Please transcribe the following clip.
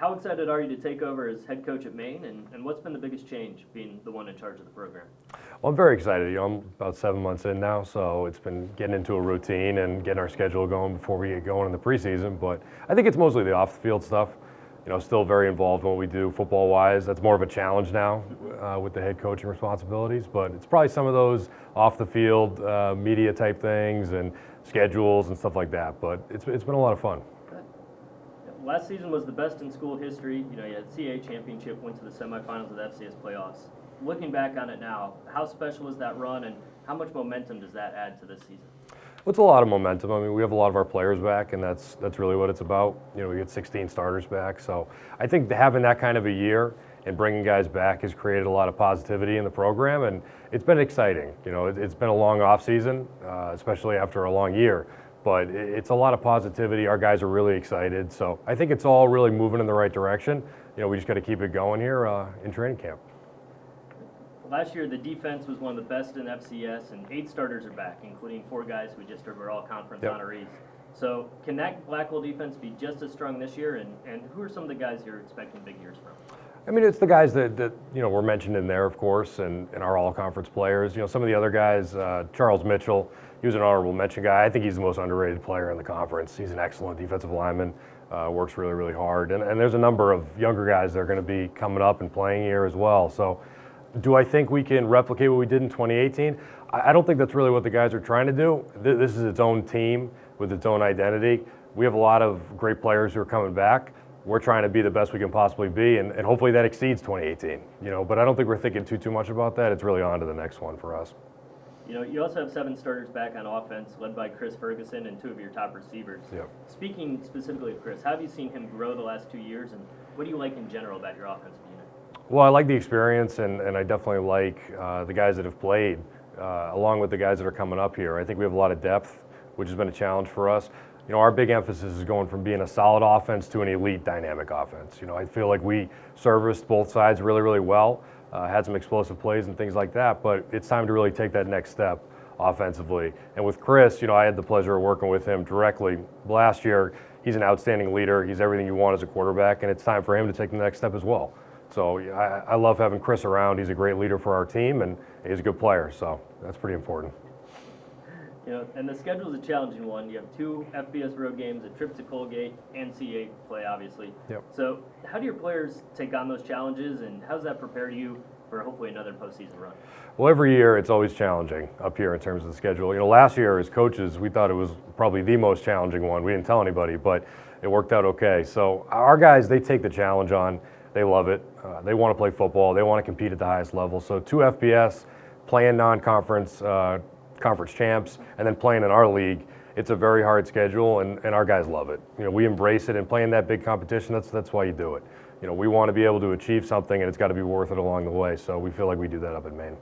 how excited are you to take over as head coach at Maine, and what's been the biggest change being the one in charge of the program? Well, I'm very excited. I'm about 7 months in now, so it's been getting into a routine and getting our schedule going before we get going in the preseason. But I think it's mostly the off-the-field stuff. Still very involved in what we do football-wise. That's more of a challenge now with the head coaching responsibilities. But it's probably some of those off-the-field media type things and schedules and stuff like that. But it's been a lot of fun. Last season was the best in school history. You had CAA championship, went to the semifinals of the FCS playoffs. Looking back on it now, how special was that run, and how much momentum does that add to this season? Well, it's a lot of momentum. I mean, we have a lot of our players back, and that's really what it's about. We get 16 starters back, so I think having that kind of a year and bringing guys back has created a lot of positivity in the program, and it's been exciting. It's been a long off season, especially after a long year. But it's a lot of positivity. Our guys are really excited. So I think it's all really moving in the right direction. We just got to keep it going here in training camp. Last year, the defense was one of the best in FCS, and 8 starters are back, including 4 guys we just heard were all conference honorees. So can that Blackwell defense be just as strong this year? And who are some of the guys you're expecting big years from? I mean, it's the guys that were mentioned in there, of course, and our all-conference players. Some of the other guys, Charles Mitchell, he was an honorable mention guy. I think he's the most underrated player in the conference. He's an excellent defensive lineman, works really, really hard. And there's a number of younger guys that are going to be coming up and playing here as well. So do I think we can replicate what we did in 2018? I don't think that's really what the guys are trying to do. This is its own team with its own identity. We have a lot of great players who are coming back. We're trying to be the best we can possibly be, and hopefully that exceeds 2018. But I don't think we're thinking too much about that. It's really on to the next one for us. You also have 7 starters back on offense, led by Chris Ferguson and 2 of your top receivers. Yep. Speaking specifically of Chris, how have you seen him grow the last 2 years, and what do you like in general about your offensive unit? Well, I like the experience, and I definitely like the guys that have played, along with the guys that are coming up here. I think we have a lot of depth, which has been a challenge for us. Our big emphasis is going from being a solid offense to an elite dynamic offense. I feel like we serviced both sides really, really well, had some explosive plays and things like that, but it's time to really take that next step offensively. And with Chris, I had the pleasure of working with him directly last year. He's an outstanding leader. He's everything you want as a quarterback, and it's time for him to take the next step as well. So I love having Chris around. He's a great leader for our team, and he's a good player, so that's pretty important. And the schedule is a challenging one. You have 2 FBS road games, a trip to Colgate, and CAA play, obviously. Yep. So how do your players take on those challenges, and how does that prepare you for hopefully another postseason run? Well, every year it's always challenging up here in terms of the schedule. Last year as coaches, we thought it was probably the most challenging one. We didn't tell anybody, but it worked out okay. So our guys, they take the challenge on. They love it. They want to play football. They want to compete at the highest level. So 2 FBS, playing non-conference conference champs, and then playing in our league. It's a very hard schedule, and our guys love it. We embrace it, and playing that big competition, that's why you do it. We want to be able to achieve something, and it's got to be worth it along the way. So we feel like we do that up in Maine.